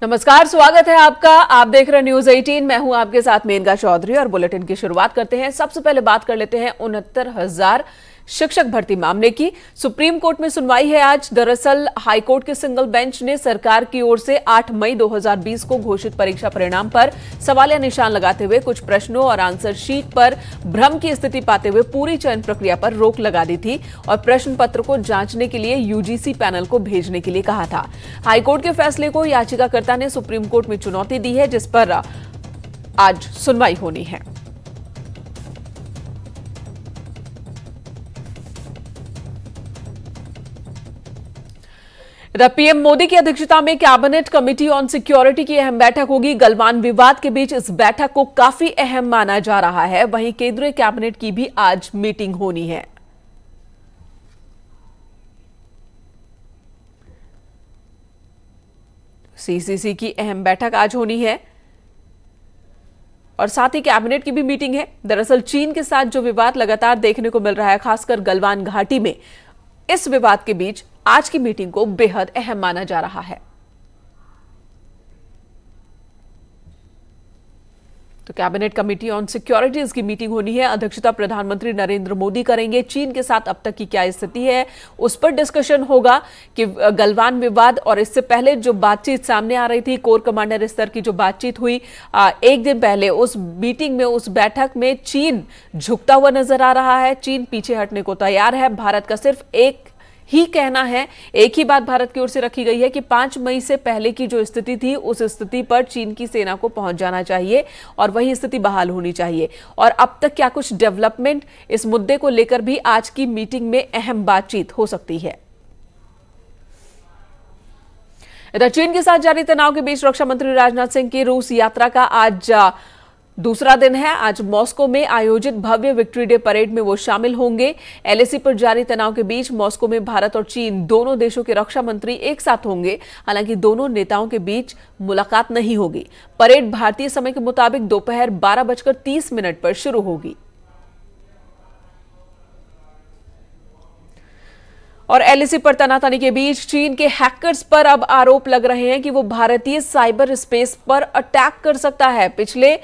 नमस्कार, स्वागत है आपका। आप देख रहे हैं न्यूज 18। मैं हूं आपके साथ मेनका चौधरी और बुलेटिन की शुरुआत करते हैं। सबसे पहले बात कर लेते हैं 69,000 शिक्षक भर्ती मामले की। सुप्रीम कोर्ट में सुनवाई है आज। दरअसल हाईकोर्ट के सिंगल बेंच ने सरकार की ओर से 8 मई 2020 को घोषित परीक्षा परिणाम पर सवालिया निशान लगाते हुए कुछ प्रश्नों और आंसर शीट पर भ्रम की स्थिति पाते हुए पूरी चयन प्रक्रिया पर रोक लगा दी थी और प्रश्न पत्र को जांचने के लिए यूजीसी पैनल को भेजने के लिए कहा था। हाईकोर्ट के फैसले को याचिकाकर्ता ने सुप्रीम कोर्ट में चुनौती दी है, जिस पर आज सुनवाई होनी है। पीएम मोदी की अध्यक्षता में कैबिनेट कमेटी ऑन सिक्योरिटी की अहम बैठक होगी। गलवान विवाद के बीच इस बैठक को काफी अहम माना जा रहा है। वहीं केंद्रीय कैबिनेट की भी आज मीटिंग होनी है। सीसीसी की अहम बैठक आज होनी है और साथ ही कैबिनेट की भी मीटिंग है। दरअसल चीन के साथ जो विवाद लगातार देखने को मिल रहा है, खासकर गलवान घाटी में, इस विवाद के बीच आज की मीटिंग को बेहद अहम माना जा रहा है। तो कैबिनेट कमेटी ऑन सिक्योरिटीज की मीटिंग होनी है। अध्यक्षता प्रधानमंत्री नरेंद्र मोदी करेंगे। चीन के साथ अब तक की क्या स्थिति है, उस पर डिस्कशन होगा कि गलवान विवाद और इससे पहले जो बातचीत सामने आ रही थी, कोर कमांडर स्तर की जो बातचीत हुई एक दिन पहले, उस मीटिंग में, उस बैठक में चीन झुकता हुआ नजर आ रहा है। चीन पीछे हटने को तैयार है। भारत का सिर्फ एक ही कहना है, एक ही बात भारत की ओर से रखी गई है कि 5 मई से पहले की जो स्थिति थी, उस स्थिति पर चीन की सेना को पहुंच जाना चाहिए और वही स्थिति बहाल होनी चाहिए। और अब तक क्या कुछ डेवलपमेंट, इस मुद्दे को लेकर भी आज की मीटिंग में अहम बातचीत हो सकती है। इधर चीन के साथ जारी तनाव के बीच रक्षा मंत्री राजनाथ सिंह की रूस यात्रा का आज दूसरा दिन है। आज मॉस्को में आयोजित भव्य विक्ट्री डे परेड में वो शामिल होंगे। एलएसी पर जारी तनाव के बीच मॉस्को में भारत और चीन दोनों देशों के रक्षा मंत्री एक साथ होंगे। हालांकि दोनों नेताओं के बीच मुलाकात नहीं होगी। परेड भारतीय समय के मुताबिक दोपहर 12:30 पर शुरू होगी। और एलएसी पर तनातनी के बीच चीन के हैकर्स पर अब आरोप लग रहे हैं कि वो भारतीय साइबर स्पेस पर अटैक कर सकता है। पिछले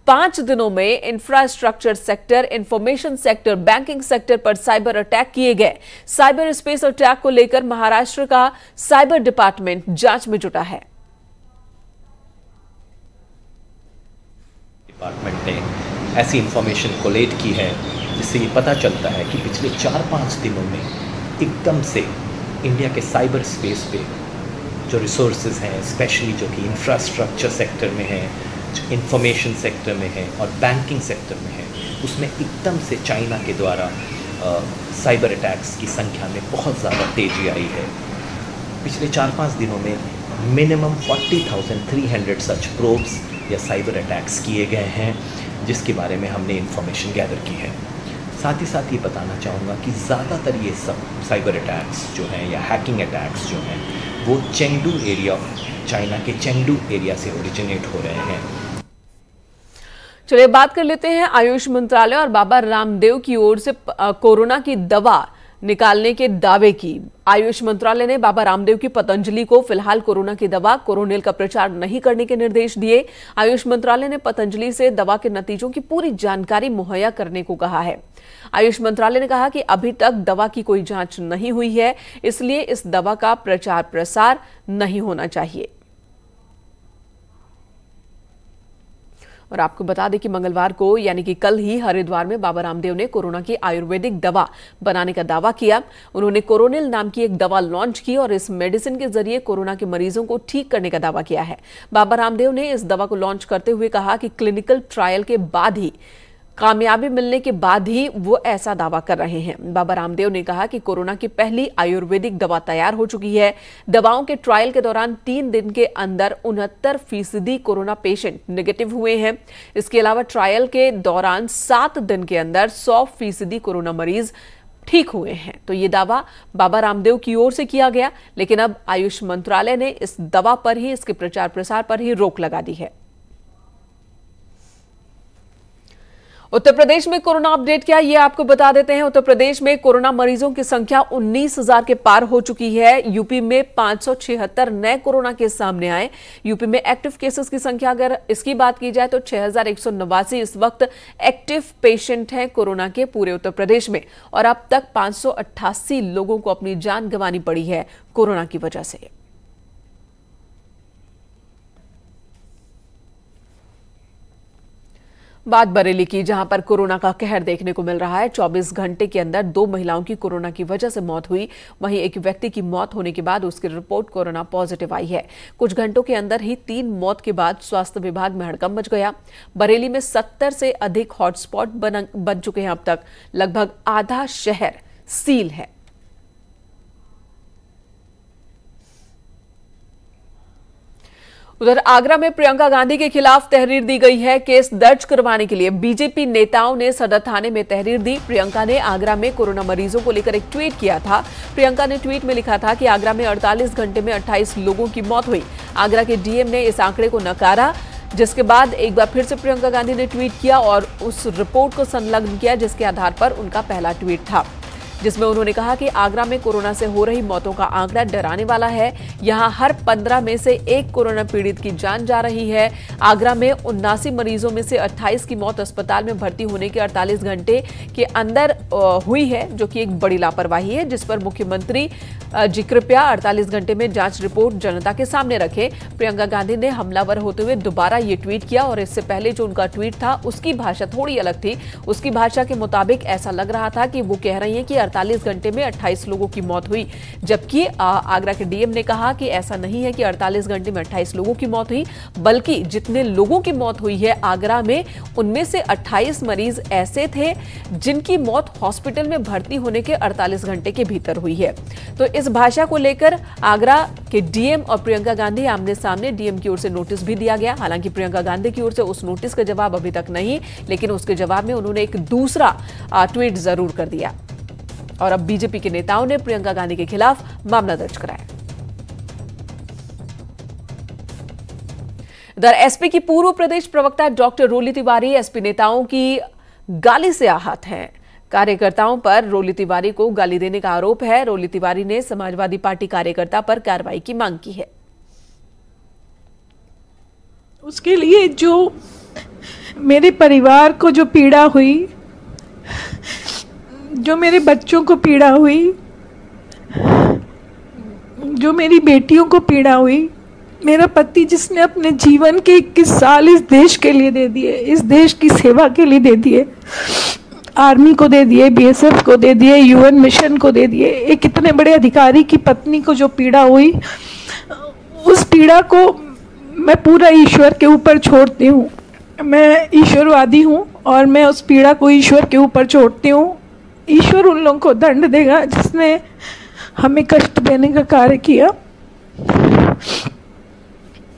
5 दिनों में infrastructure sector, information sector, banking sector पर साइबर अटैक किए गए। साइबर स्पेस अटैक को लेकर महाराष्ट्र का साइबर डिपार्टमेंट जांच में जुटा है। डिपार्टमेंट ने ऐसी इंफॉर्मेशन कोलेट की है जिससे ये पता चलता है कि पिछले 4-5 दिनों में एकदम से इंडिया के साइबर स्पेस पे जो रिसोर्सेज हैं, स्पेशली जो कि इंफ्रास्ट्रक्चर सेक्टर में हैं, जो इंफॉर्मेशन सेक्टर में है और बैंकिंग सेक्टर में है, उसमें एकदम से चाइना के द्वारा साइबर अटैक्स की संख्या में बहुत ज़्यादा तेज़ी आई है। पिछले 4-5 दिनों में मिनिमम 40,300 सच प्रोब्स या साइबर अटैक्स किए गए हैं, जिसके बारे में हमने इंफॉर्मेशन गैदर की है। साथ ही साथ ये बताना चाहूँगा कि ज़्यादातर ये सब साइबर अटैक्स जो हैं या हैकिंग अटैक्स जो हैं, वो चेंगडू एरिया, चाइना के चेंगडू एरिया से ओरिजिनेट हो रहे हैं। चलिए बात कर लेते हैं आयुष मंत्रालय और बाबा रामदेव की ओर से कोरोना की दवा निकालने के दावे की। आयुष मंत्रालय ने बाबा रामदेव की पतंजलि को फिलहाल कोरोना की दवा कोरोनिल का प्रचार नहीं करने के निर्देश दिए। आयुष मंत्रालय ने पतंजलि से दवा के नतीजों की पूरी जानकारी मुहैया करने को कहा है। आयुष मंत्रालय ने कहा कि अभी तक दवा की कोई जांच नहीं हुई है, इसलिए इस दवा का प्रचार प्रसार नहीं होना चाहिए। और आपको बता दें कि मंगलवार को यानी कि कल ही हरिद्वार में बाबा रामदेव ने कोरोना की आयुर्वेदिक दवा बनाने का दावा किया। उन्होंने कोरोनिल नाम की एक दवा लॉन्च की और इस मेडिसिन के जरिए कोरोना के मरीजों को ठीक करने का दावा किया है। बाबा रामदेव ने इस दवा को लॉन्च करते हुए कहा कि क्लिनिकल ट्रायल के बाद ही, कामयाबी मिलने के बाद ही वो ऐसा दावा कर रहे हैं। बाबा रामदेव ने कहा कि कोरोना की पहली आयुर्वेदिक दवा तैयार हो चुकी है। दवाओं के ट्रायल के दौरान 3 दिन के अंदर 69% कोरोना पेशेंट नेगेटिव हुए हैं। इसके अलावा ट्रायल के दौरान 7 दिन के अंदर 100% कोरोना मरीज ठीक हुए हैं। तो ये दावा बाबा रामदेव की ओर से किया गया, लेकिन अब आयुष मंत्रालय ने इस दवा पर ही, इसके प्रचार प्रसार पर ही रोक लगा दी है। उत्तर प्रदेश में कोरोना अपडेट क्या ये आपको बता देते हैं। उत्तर प्रदेश में कोरोना मरीजों की संख्या 19,000 के पार हो चुकी है। यूपी में 576 नए कोरोना केस सामने आए। यूपी में एक्टिव केसेस की संख्या अगर इसकी बात की जाए तो 6,189 इस वक्त एक्टिव पेशेंट हैं कोरोना के पूरे उत्तर प्रदेश में, और अब तक 588 लोगों को अपनी जान गंवानी पड़ी है कोरोना की वजह से। बात बरेली की, जहां पर कोरोना का कहर देखने को मिल रहा है। 24 घंटे के अंदर 2 महिलाओं की कोरोना की वजह से मौत हुई। वहीं एक व्यक्ति की मौत होने के बाद उसकी रिपोर्ट कोरोना पॉजिटिव आई है। कुछ घंटों के अंदर ही 3 मौत के बाद स्वास्थ्य विभाग में हड़कंप मच गया। बरेली में 70 से अधिक हॉटस्पॉट बन चुके हैं। अब तक लगभग आधा शहर सील है। उधर आगरा में प्रियंका गांधी के खिलाफ तहरीर दी गई है। केस दर्ज करवाने के लिए बीजेपी नेताओं ने सदर थाने में तहरीर दी। प्रियंका ने आगरा में कोरोना मरीजों को लेकर एक ट्वीट किया था। प्रियंका ने ट्वीट में लिखा था कि आगरा में 48 घंटे में 28 लोगों की मौत हुई। आगरा के डीएम ने इस आंकड़े को नकारा, जिसके बाद एक बार फिर से प्रियंका गांधी ने ट्वीट किया और उस रिपोर्ट को संलग्न किया जिसके आधार पर उनका पहला ट्वीट था, जिसमें उन्होंने कहा कि आगरा में कोरोना से हो रही मौतों का आंकड़ा डराने वाला है। यहां हर 15 में से 1 कोरोना पीड़ित की जान जा रही है। आगरा में 79 मरीजों में से 28 की मौत अस्पताल में भर्ती होने के 48 घंटे के अंदर हुई है, जो कि एक बड़ी लापरवाही है, जिस पर मुख्यमंत्री जी कृपया 48 घंटे में जांच रिपोर्ट जनता के सामने रखें। प्रियंका गांधी ने हमलावर होते हुए दोबारा ये ट्वीट किया, और इससे पहले जो उनका ट्वीट था उसकी भाषा थोड़ी अलग थी। उसकी भाषा के मुताबिक ऐसा लग रहा था कि वो कह रही हैं कि 48 घंटे में 28 लोगों की मौत हुई, जबकि आगरा के डीएम ने कहा कि ऐसा नहीं है कि 48 घंटे में 28 लोगों की मौत हुई, बल्कि जितने लोगों की मौत हुई है आगरा में, उनमें से 28 मरीज ऐसे थे जिनकी मौत हॉस्पिटल में भर्ती होने के 48 घंटे के भीतर हुई है। तो इस भाषा को लेकर आगरा के डीएम और प्रियंका गांधी आमने सामने। डीएम की ओर से नोटिस भी दिया गया, हालांकि प्रियंका गांधी की ओर से उस नोटिस का जवाब अभी तक नहीं, लेकिन उसके जवाब में उन्होंने एक दूसरा ट्वीट जरूर कर दिया। और अब बीजेपी के नेताओं ने प्रियंका गांधी के खिलाफ मामला दर्ज कराया। इधर एसपी की पूर्व प्रदेश प्रवक्ता डॉक्टर रोली तिवारी एसपी नेताओं की गाली से आहत हैं। कार्यकर्ताओं पर रोली तिवारी को गाली देने का आरोप है। रोली तिवारी ने समाजवादी पार्टी कार्यकर्ता पर कार्रवाई की मांग की है। उसके लिए जो मेरे परिवार को जो पीड़ा हुई, जो मेरे बच्चों को पीड़ा हुई, जो मेरी बेटियों को पीड़ा हुई, मेरा पति जिसने अपने जीवन के 21 साल इस देश के लिए दे दिए, इस देश की सेवा के लिए दे दिए, आर्मी को दे दिए, बीएसएफ को दे दिए, यूएन मिशन को दे दिए, एक इतने बड़े अधिकारी की पत्नी को जो पीड़ा हुई, उस पीड़ा को मैं पूरा ईश्वर के ऊपर छोड़ती हूँ। मैं ईश्वरवादी हूँ और मैं उस पीड़ा को ईश्वर के ऊपर छोड़ती हूँ। ईश्वर उन लोगों को दंड देगा जिसने हमें कष्ट देने का कार्य किया।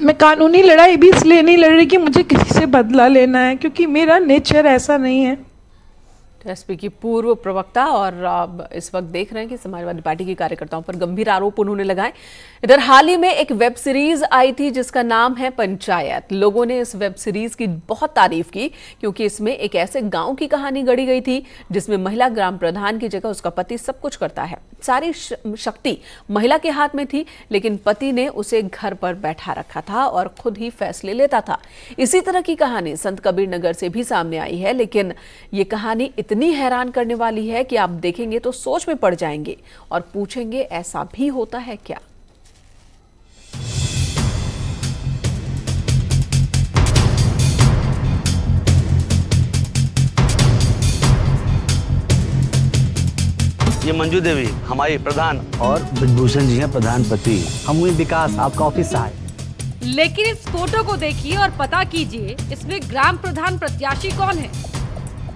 मैं कानूनी लड़ाई भी इसलिए नहीं लड़ रही कि मुझे किसी से बदला लेना है, क्योंकि मेरा नेचर ऐसा नहीं है। एसपी की पूर्व प्रवक्ता और इस वक्त देख रहे हैं कि समाजवादी पार्टी के कार्यकर्ताओं पर गंभीर आरोप उन्होंने लगाए। इधर हाल ही में एक वेब सीरीज आई थी जिसका नाम है पंचायत। लोगों ने इस वेब सीरीज की बहुत तारीफ की, क्योंकि इसमें एक ऐसे गांव की कहानी गढ़ी गई थी जिसमें महिला ग्राम प्रधान की जगह उसका पति सब कुछ करता है। सारी शक्ति महिला के हाथ में थी, लेकिन पति ने उसे घर पर बैठा रखा था और खुद ही फैसले लेता था। इसी तरह की कहानी संत कबीर नगर से भी सामने आई है, लेकिन ये कहानी इतनी हैरान करने वाली है कि आप देखेंगे तो सोच में पड़ जाएंगे और पूछेंगे ऐसा भी होता है क्या। ये मंजू देवी हमारी प्रधान और ब्रजभूषण जी हैं प्रधान पति। हम हुई विकास, आपका ऑफिस सहायक। लेकिन इस फोटो को देखिए और पता कीजिए इसमें ग्राम प्रधान प्रत्याशी कौन है।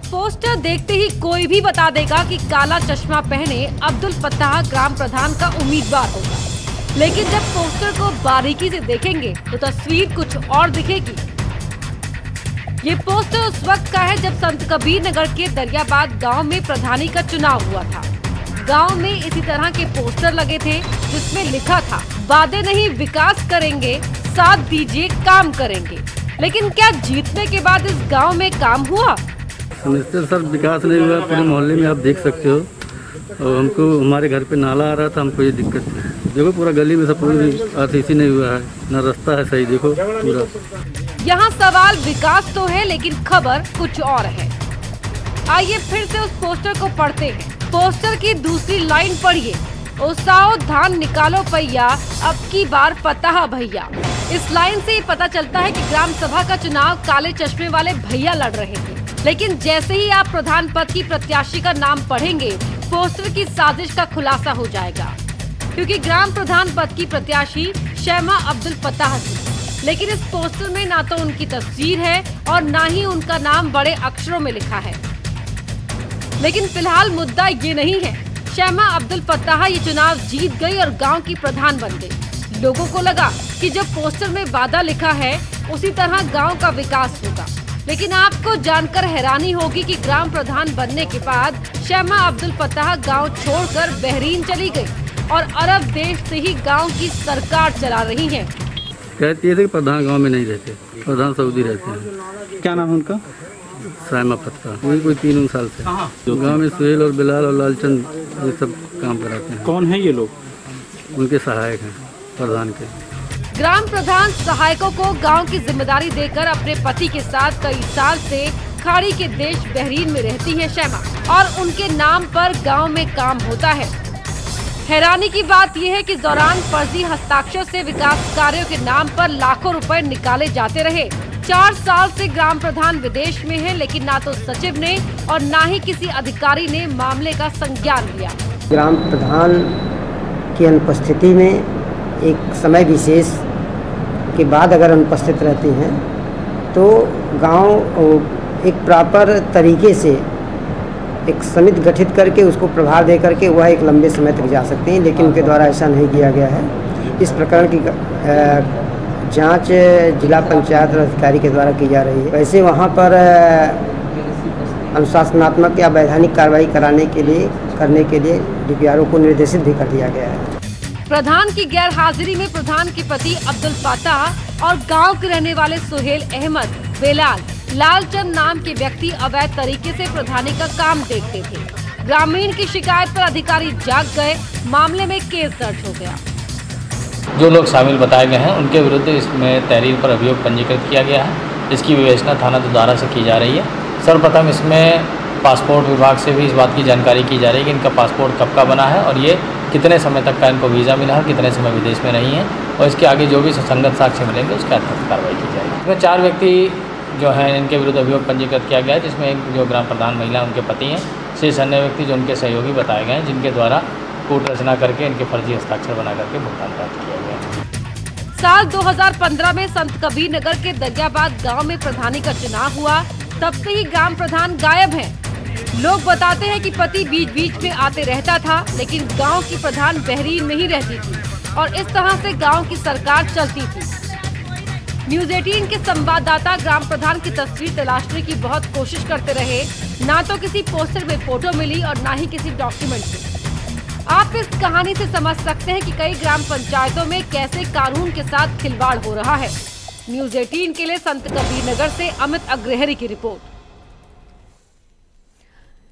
पोस्टर देखते ही कोई भी बता देगा कि काला चश्मा पहने अब्दुल फत्ताह ग्राम प्रधान का उम्मीदवार होगा, लेकिन जब पोस्टर को बारीकी से देखेंगे तो तस्वीर कुछ और दिखेगी। ये पोस्टर उस वक्त का है जब संत कबीर नगर के दरियाबाद गांव में प्रधानी का चुनाव हुआ था। गांव में इसी तरह के पोस्टर लगे थे जिसमें लिखा था, वादे नहीं विकास करेंगे, साथ दीजिए काम करेंगे। लेकिन क्या जीतने के बाद इस गांव में काम हुआ? समस्या सर विकास नहीं हुआ पूरे मोहल्ले में, आप देख सकते हो। और हमको हमारे घर पे नाला आ रहा था, हमको ये दिक्कत है। देखो पूरा गली में सब पूरी आरसीसी नहीं हुआ है, ना रास्ता है सही, देखो पूरा। यहाँ सवाल विकास तो है लेकिन खबर कुछ और है। आइए फिर से उस पोस्टर को पढ़ते हैं। पोस्टर की दूसरी लाइन पढ़िए, ओसाओ धान निकालो पैया, अब की बार फतह भैया। इस लाइन से ही पता चलता है कि ग्राम सभा का चुनाव काले चश्मे वाले भैया लड़ रहे थे, लेकिन जैसे ही आप प्रधान पद की प्रत्याशी का नाम पढ़ेंगे, पोस्टर की साजिश का खुलासा हो जाएगा। क्योंकि ग्राम प्रधान पद की प्रत्याशी शैमा अब्दुल फताह थी, लेकिन इस पोस्टर में ना तो उनकी तस्वीर है और ना ही उनका नाम बड़े अक्षरों में लिखा है। लेकिन फिलहाल मुद्दा ये नहीं है। शैमा अब्दुल फताह ये चुनाव जीत गई और गांव की प्रधान बन गई। लोगों को लगा कि जब पोस्टर में वादा लिखा है उसी तरह गांव का विकास होगा। लेकिन आपको जानकर हैरानी होगी कि ग्राम प्रधान बनने के बाद शैमा अब्दुल फताह गांव छोड़कर बहरीन चली गई और अरब देश से ही गांव की सरकार चला रही हैं। कहती है कि प्रधान गांव में नहीं रहते, प्रधान सऊदी रहते हैं। क्या नाम है उनका? शैमा फताह। वही कोई 3 साल से गांव में सुहेल और बिलाल और लालचंद ये सब काम कराते हैं। कौन है ये लोग? उनके सहायक हैं प्रधान के। ग्राम प्रधान सहायकों को गांव की जिम्मेदारी देकर अपने पति के साथ कई साल से खाड़ी के देश बहरीन में रहती है शैमा, और उनके नाम पर गांव में काम होता है। हैरानी की बात यह है कि इस दौरान फर्जी हस्ताक्षर से विकास कार्यों के नाम पर लाखों रुपए निकाले जाते रहे। 4 साल से ग्राम प्रधान विदेश में है, लेकिन ना तो सचिव ने और ना ही किसी अधिकारी ने मामले का संज्ञान लिया। ग्राम प्रधान की अनुपस्थिति में एक समय विशेष के बाद अगर अनुपस्थित रहते हैं तो गांव एक प्रॉपर तरीके से एक समिति गठित करके उसको प्रभार दे करके वह एक लंबे समय तक जा सकते हैं, लेकिन उनके द्वारा ऐसा नहीं किया गया है। इस प्रकरण की जांच जिला पंचायत अधिकारी के द्वारा की जा रही है। वैसे वहां पर अनुशासनात्मक या वैधानिक कार्रवाई करने के लिए डीपीआरओ को निर्देशित भी कर दिया गया है। प्रधान की गैर हाजिरी में प्रधान के पति अब्दुल फताह और गांव के रहने वाले सुहेल अहमद, बेलाल, लालचंद नाम के व्यक्ति अवैध तरीके से प्रधानी का काम देखते थे। ग्रामीण की शिकायत पर अधिकारी जाग गए, मामले में केस दर्ज हो गया। जो लोग शामिल बताए गए हैं उनके विरुद्ध इसमें तहरीर पर अभियोग पंजीकृत किया गया है। इसकी विवेचना थाना दोदारा से की जा रही है। सर्वप्रथम इसमें पासपोर्ट विभाग से भी इस बात की जानकारी की जा रही है कि इनका पासपोर्ट कब का बना है और ये कितने समय तक का इनको वीज़ा मिला है, कितने समय विदेश में नहीं है, और इसके आगे जो भी सुसंगत साक्ष्य मिलेंगे उसके आधार पर कार्रवाई की जाएगी। इसमें 4 व्यक्ति जो हैं इनके विरुद्ध अभियोग पंजीकृत किया गया है, जिसमें एक जो ग्राम प्रधान महिला उनके पति हैं, शेष अन्य व्यक्ति जो उनके सहयोगी बताए गए हैं, जिनके द्वारा कूट रचना करके इनके फर्जी हस्ताक्षर बना करके भुगतान प्राप्त किया गया है। साल 2015 में संत कबीर नगर के दरियाबाद गांव में प्रधानी का चुनाव हुआ। तब से ही ग्राम प्रधान गायब हैं। लोग बताते हैं कि पति बीच बीच में आते रहता था, लेकिन गांव की प्रधान बहरीन में ही रहती थी और इस तरह से गांव की सरकार चलती थी। न्यूज़ 18 के संवाददाता ग्राम प्रधान की तस्वीर तलाशने की बहुत कोशिश करते रहे, ना तो किसी पोस्टर में फोटो मिली और ना ही किसी डॉक्यूमेंट में। आप इस कहानी से समझ सकते हैं कि कई ग्राम पंचायतों में कैसे कानून के साथ खिलवाड़ हो रहा है। न्यूज़ 18 के लिए संत कबीर नगर से अमित अग्रहरी की रिपोर्ट।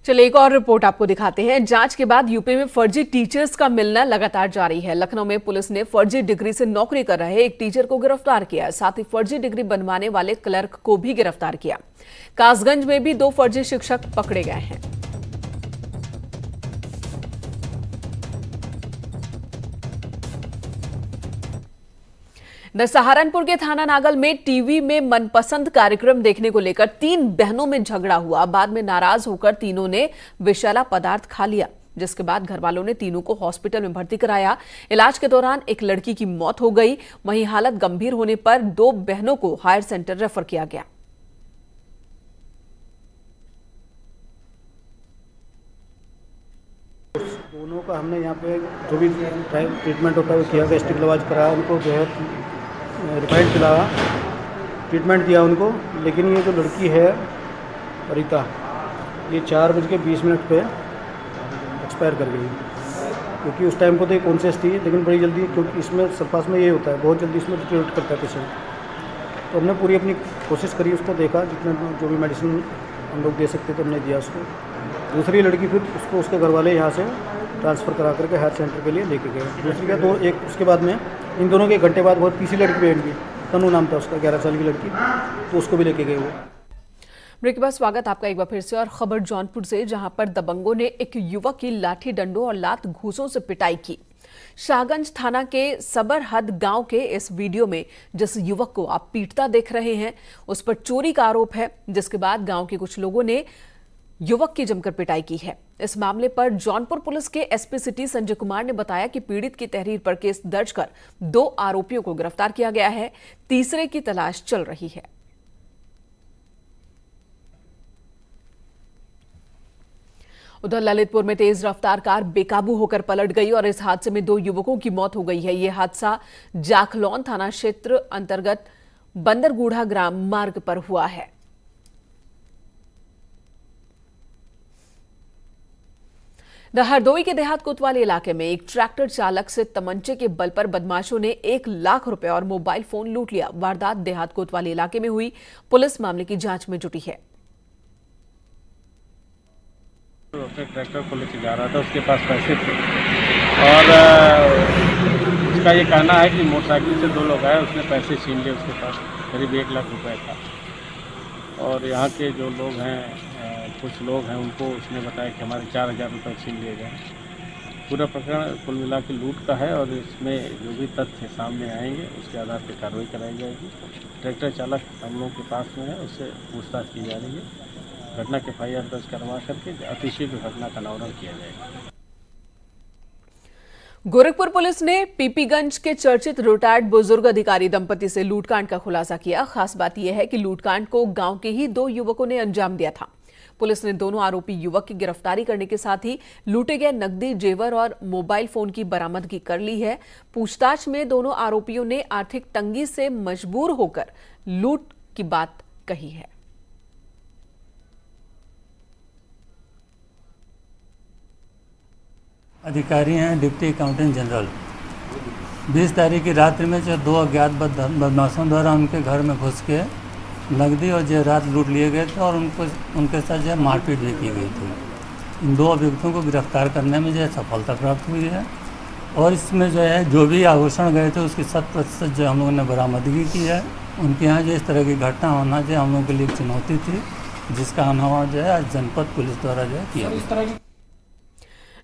चलिए एक और रिपोर्ट आपको दिखाते हैं। जांच के बाद यूपी में फर्जी टीचर्स का मिलना लगातार जारी है। लखनऊ में पुलिस ने फर्जी डिग्री से नौकरी कर रहे एक टीचर को गिरफ्तार किया, साथ ही फर्जी डिग्री बनवाने वाले क्लर्क को भी गिरफ्तार किया। कासगंज में भी 2 फर्जी शिक्षक पकड़े गए हैं। सहारनपुर के थाना नागल में टीवी में मनपसंद कार्यक्रम देखने को लेकर 3 बहनों में झगड़ा हुआ। बाद में नाराज होकर तीनों ने विषैला पदार्थ खा लिया, जिसके बाद घर वालों ने तीनों को हॉस्पिटल में भर्ती कराया। इलाज के दौरान एक लड़की की मौत हो गई। वहीं हालत गंभीर होने पर 2 बहनों को हायर सेंटर रेफर किया गया। दोनों का हमने यहाँ पे जो भी ट्रीटमेंट होता है किया, गैस्ट्रिक इलाज कराया, उनको जो है रिफाइंड पिलाया, ट्रीटमेंट दिया उनको। लेकिन ये जो लड़की है रीता, ये 4:20 पे एक्सपायर कर गई, क्योंकि उस टाइम को तो कॉन्शियस थी, लेकिन बड़ी जल्दी, क्योंकि इसमें सल्फास में ये होता है, बहुत जल्दी इसमें डिटेरियोरेट करता है पेशेंट। तो हमने पूरी अपनी कोशिश करी, उसको देखा, जितना जो भी मेडिसिन हम लोग दे सकते तो हमने दिया उसको। दूसरी लड़की फिर उसको उसके घर वाले यहाँ से ट्रांसफ़र करा करके हायर सेंटर के लिए लेके गए। दूसरी का तो एक उसके बाद में इन दोनों के घंटे बाद बहुत तीसरी लड़की बहन की, तनु नाम था उसका, 11 साल की लड़की, तो उसको भी लेके गए वो। ब्रेक के बाद स्वागत आपका एक बार फिर से। और खबर जौनपुर से, जहां पर दबंगों ने एक युवक की लाठी डंडों और लात घूंसों से पिटाई की। शाहगंज थाना के सबरहद गांव के इस वीडियो में जिस युवक को आप पीटता देख रहे हैं, उस पर चोरी का आरोप है, जिसके बाद गांव के कुछ लोगों ने युवक की जमकर पिटाई की है। इस मामले पर जौनपुर पुलिस के एसपी सिटी संजय कुमार ने बताया कि पीड़ित की तहरीर पर केस दर्ज कर 2 आरोपियों को गिरफ्तार किया गया है, तीसरे की तलाश चल रही है। उधर ललितपुर में तेज रफ्तार कार बेकाबू होकर पलट गई और इस हादसे में 2 युवकों की मौत हो गई है। यह हादसा जाखलौन थाना क्षेत्र अंतर्गत बंदरगूढ़ा ग्राम मार्ग पर हुआ है। हरदोई के देहात कोतवाली इलाके में एक ट्रैक्टर चालक से तमंचे के बल पर बदमाशों ने 1 लाख रुपए और मोबाइल फोन लूट लिया। वारदात देहात कोतवाली इलाके में हुई। पुलिस मामले की जांच में जुटी है। अपने ट्रैक्टर को लेकर जा रहा था, उसके पास पैसे थे और उसका ये कहना है कि मोटरसाइकिल से 2 लोग आए, उसने पैसे छीन लिए उसके पास, करीब 1 लाख रुपए था। और यहाँ के जो लोग हैं, कुछ लोग हैं, उनको उसने बताया कि हमारे 4000 रुपये छीन लिए गए। पूरा प्रकरण कुल मिला के लूट का है और इसमें जो भी तथ्य सामने आएंगे उसके आधार पर कार्रवाई कराई जाएगी। ट्रैक्टर चालक हम लोगों के पास में है, उससे पूछताछ की जा रही है। घटना के FIR दर्ज करवा करके अतिशीघ्र घटना का अनावरण किया जाएगा। गोरखपुर पुलिस ने पीपीगंज के चर्चित रिटायर्ड बुजुर्ग अधिकारी दंपति से लूटकांड का खुलासा किया। खास बात यह है कि लूटकांड को गांव के ही 2 युवकों ने अंजाम दिया था। पुलिस ने दोनों आरोपी युवक की गिरफ्तारी करने के साथ ही लूटे गए नकदी, जेवर और मोबाइल फोन की बरामदगी कर ली है। पूछताछ में दोनों आरोपियों ने आर्थिक तंगी से मजबूर होकर लूट की बात कही है। अधिकारी हैं डिप्टी अकाउंटेंट जनरल। 20 तारीख की रात्रि में जो 2 अज्ञात बदमाशों द्वारा उनके घर में घुस के नकदी और जेवरात लूट लिए गए थे और उनके साथ जो है मारपीट भी की गई थी। इन 2 अभियुक्तों को गिरफ्तार करने में जो है सफलता प्राप्त हुई है और इसमें जो है जो भी आभूषण गए थे उसकी 100% जो हम लोगों ने बरामदगी की है। उनके यहाँ जो इस तरह की घटना होना जो हम लोगों के लिए एक चुनौती थी, जिसका अनावरण जो है आज जनपद पुलिस द्वारा जो है किया गया।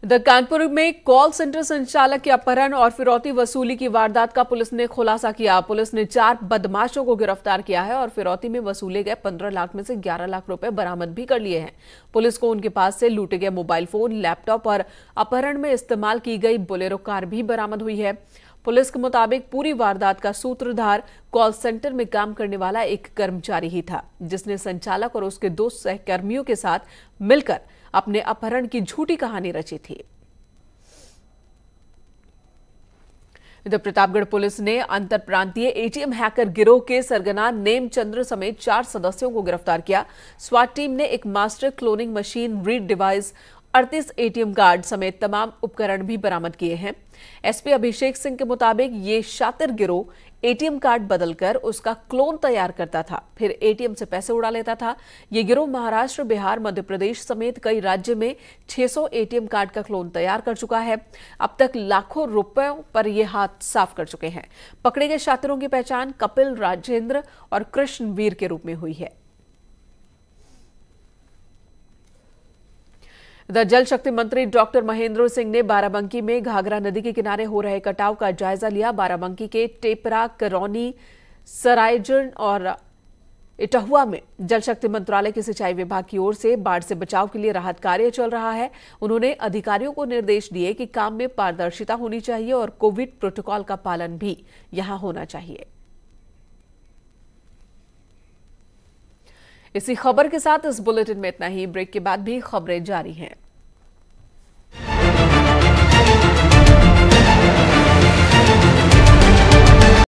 कानपुर में कॉल सेंटर संचालक के अपहरण और फिरौती वसूली की वारदात का पुलिस ने खुलासा किया। पुलिस ने 4 बदमाशों को गिरफ्तार किया है और फिरौती में वसूले गए 15 लाख में से 11 लाख रुपए बरामद भी कर लिए हैं। पुलिस को उनके पास से लूटे गए मोबाइल फोन, लैपटॉप और अपहरण में इस्तेमाल की गई बोलेरो कार भी बरामद हुई है। पुलिस के मुताबिक पूरी वारदात का सूत्रधार कॉल सेंटर में काम करने वाला एक कर्मचारी ही था, जिसने संचालक और उसके 2 सहकर्मियों के साथ मिलकर अपने अपहरण की झूठी कहानी रची थी। इधर प्रतापगढ़ पुलिस ने अंतर प्रांतीय एटीएम हैकर गिरोह के सरगना नेमचंद्र समेत 4 सदस्यों को गिरफ्तार किया। स्वाट टीम ने एक master cloning machine, read device, 38 ATM card समेत तमाम उपकरण भी बरामद किए हैं। एसपी अभिषेक सिंह के मुताबिक ये शातिर गिरोह एटीएम कार्ड बदलकर उसका क्लोन तैयार करता था, फिर एटीएम से पैसे उड़ा लेता था। ये गिरोह महाराष्ट्र, बिहार, मध्य प्रदेश समेत कई राज्य में 600 एटीएम कार्ड का क्लोन तैयार कर चुका है। अब तक लाखों रुपयों पर ये हाथ साफ कर चुके हैं। पकड़े गए शातिरों की पहचान कपिल, राजेंद्र और कृष्णवीर के रूप में हुई है। जल शक्ति मंत्री डॉक्टर महेंद्र सिंह ने बाराबंकी में घाघरा नदी के किनारे हो रहे कटाव का जायजा लिया। बाराबंकी के टेपरा, करौनी, सरायजन और इटहुआ में जल शक्ति मंत्रालय के सिंचाई विभाग की ओर से बाढ़ से बचाव के लिए राहत कार्य चल रहा है। उन्होंने अधिकारियों को निर्देश दिए कि काम में पारदर्शिता होनी चाहिए और कोविड प्रोटोकॉल का पालन भी यहां होना चाहिए। इसी खबर के साथ इस बुलेटिन में इतना ही। ब्रेक के बाद भी खबरें जारी हैं।